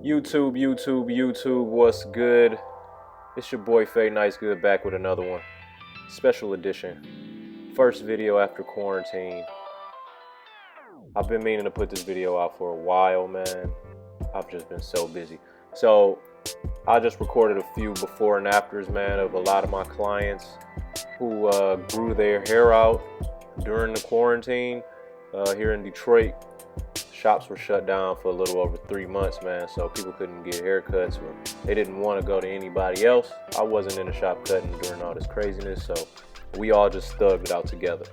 YouTube, what's good? It's your boy Faye Nice Good back with another one. Special edition. First video after quarantine. I've been meaning to put this video out for a while, man. I've just been so busy. So I just recorded a few before and afters, man, of a lot of my clients who grew their hair out during the quarantine here in Detroit. Shops were shut down for a little over 3 months, man, so people couldn't get haircuts or they didn't want to go to anybody else. I wasn't in the shop cutting during all this craziness, so we all just thugged it out together.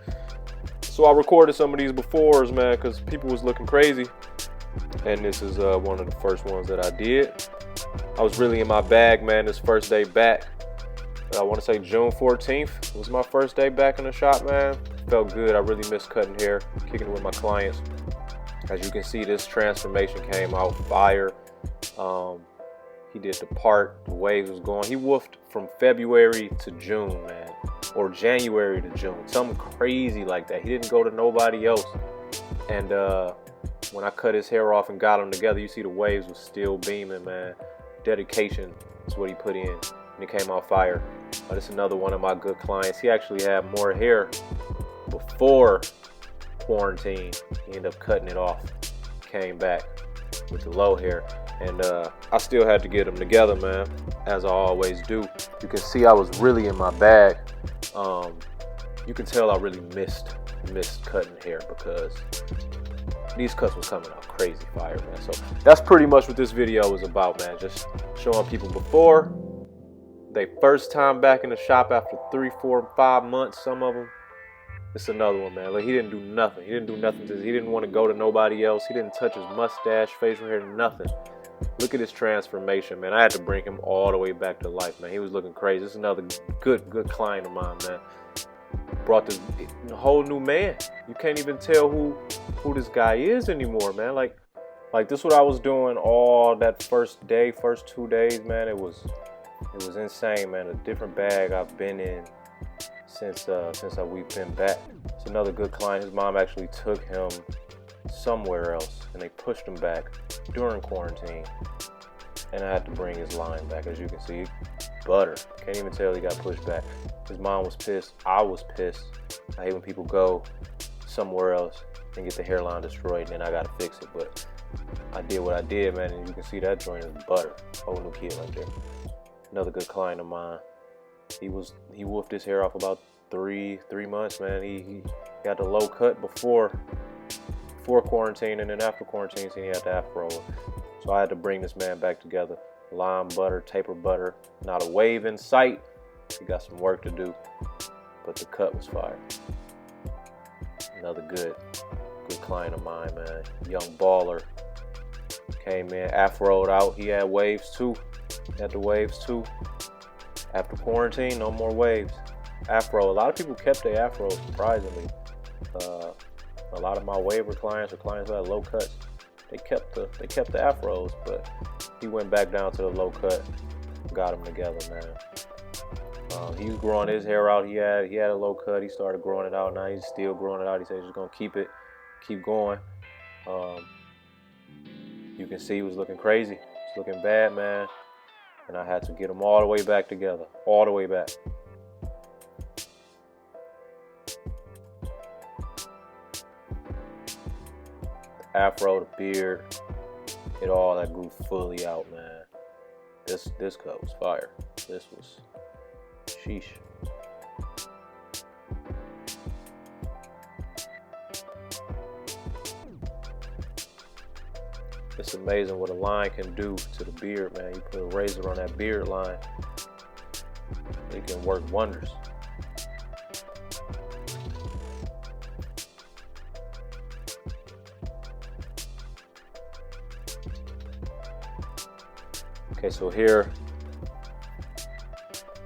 So I recorded some of these befores, man, because people was looking crazy, and this is one of the first ones that I did. I was really in my bag, man, this first day back. I want to say June 14th was my first day back in the shop, man. Felt good. I really missed cutting hair, kicking it with my clients. As you can see, this transformation came out fire. He did the part, the waves was going. He woofed from February to June, man, or January to June, something crazy like that. He didn't go to nobody else. And when I cut his hair off and got him together, you see the waves was still beaming, man. Dedication is what he put in, and it came out fire. This is another one of my good clients. He actually had more hair before quarantine. He ended up cutting it off, came back with the low hair, and I still had to get them together, man, as I always do. You can see I was really in my bag. You can tell I really missed cutting hair because these cuts was coming out crazy fire, man. So that's pretty much what this video was about, man. Just showing people before they first time back in the shop after 3, 4, 5 months, some of them. It's another one, man. Like, he didn't do nothing. He didn't do nothing. He didn't want to go to nobody else. He didn't touch his mustache, facial hair, nothing. Look at his transformation, man. I had to bring him all the way back to life, man. He was looking crazy. It's another good client of mine, man. Brought this whole new man. You can't even tell who this guy is anymore, man. Like this is what I was doing all that first 2 days, man. It was insane, man. A different bag I've been in since we've been back. It's another good client. His mom actually took him somewhere else, and they pushed him back during quarantine, and I had to bring his line back. As you can see, butter. Can't even tell he got pushed back. His mom was pissed. I was pissed. I hate when people go somewhere else and get the hairline destroyed, and then I gotta fix it. But I did what I did, man, and you can see that joint is butter. Whole new kid right there. Another good client of mine. He woofed his hair off about 3 months, man. He got the low cut before quarantine, and then after quarantine, he had the afro. So I had to bring this man back together. Lime butter, taper butter, not a wave in sight. He got some work to do, but the cut was fire. Another good client of mine, man. Young baller. Came in, afroed out. He had waves too. Had the waves too. After quarantine, no more waves. Afro. A lot of people kept their afro, surprisingly. A lot of my waiver clients or clients that had low cuts, they kept the afros, but he went back down to the low cut, got them together, man. He was growing his hair out. He had a low cut. He started growing it out. Now he's still growing it out. He said he's just gonna keep going. You can see he was looking crazy. He's looking bad, man. And I had to get them all the way back together. All the way back. The afro, the beard, it all that grew fully out, man. This cut was fire. This was sheesh. It's amazing what a line can do to the beard, man. You put a razor on that beard line, it can work wonders. Okay, so here,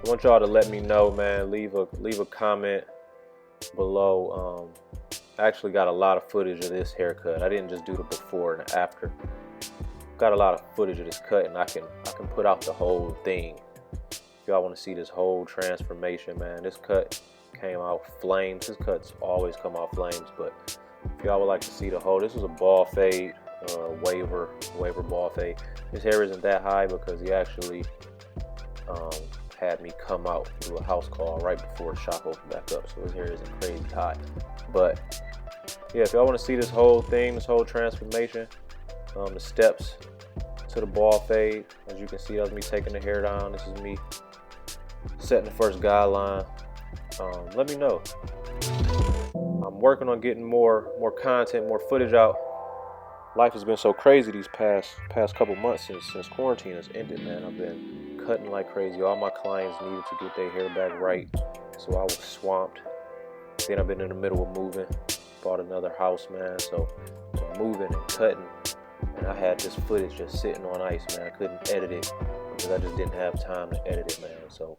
I want y'all to let me know, man. Leave a comment below. I actually got a lot of footage of this haircut. I didn't just do the before and after. Got a lot of footage of this cut, and I can put out the whole thing. If y'all want to see this whole transformation, man, this cut came out flames. His cuts always come out flames, but if y'all would like to see the whole, this was a ball fade waiver ball fade. His hair isn't that high because he actually had me come out do a house call right before the shop opened back up, so his hair isn't crazy high. But yeah, if y'all want to see this whole thing, this whole transformation, the steps to the ball fade, as you can see, that's me taking the hair down. This is me setting the first guideline. Let me know. I'm working on getting more content, more footage out. Life has been so crazy these past couple months since quarantine has ended, man. I've been cutting like crazy. All my clients needed to get their hair back right, so I was swamped. Then I've been in the middle of moving, bought another house, man, so I'm moving and cutting, and I had this footage just sitting on ice, man. I couldn't edit it because I just didn't have time to edit it, man. So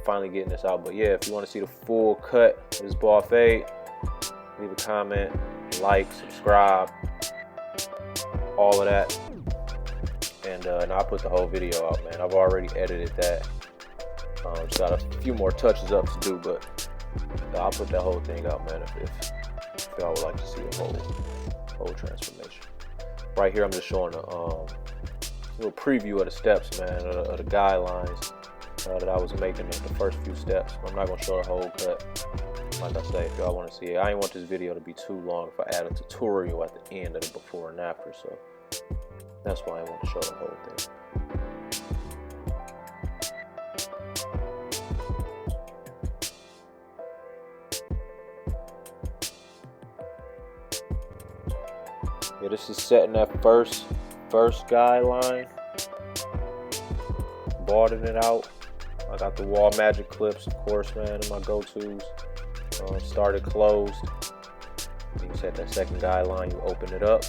finally getting this out. But yeah, if you want to see the full cut of this ball fade, leave a comment, like, subscribe, all of that, and I'll put the whole video out, man. I've already edited that. Just got a few more touches up to do, but I'll put that whole thing out, man, if y'all would like to see a whole transformation. Right here, I'm just showing a little preview of the steps, man, of the guidelines that I was making the first few steps. I'm not gonna show the whole cut. Like I say, if y'all want to see it, I didn't want this video to be too long if I add a tutorial at the end of the before and after, so that's why I want to show the whole thing. Yeah, this is setting that first guideline, balding it out. I got the Wall Magic clips, of course, man, and my go-tos. Started closed. You set that second guideline, you open it up,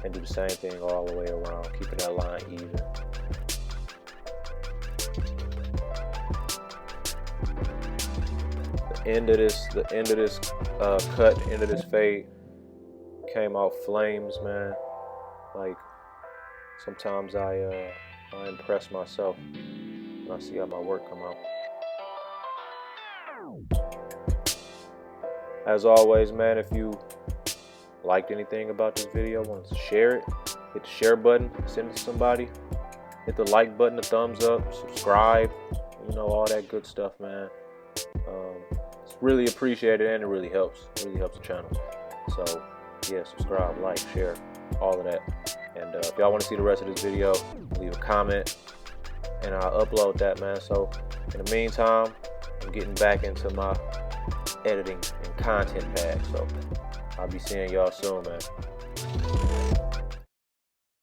and do the same thing all the way around, keeping that line even. The end of this cut, the end of this fade came out flames, man. Like, sometimes I impress myself when I see how my work come out. As always, man, if you liked anything about this video, want to share it, hit the share button, send it to somebody, hit the like button, the thumbs up, subscribe, you know, all that good stuff, man. It's really appreciated, and it really helps the channel. So yeah, subscribe, like, share, all of that. And if y'all want to see the rest of this video, leave a comment and I'll upload that, man. So in the meantime, I'm getting back into my editing and content bag, so I'll be seeing y'all soon, man.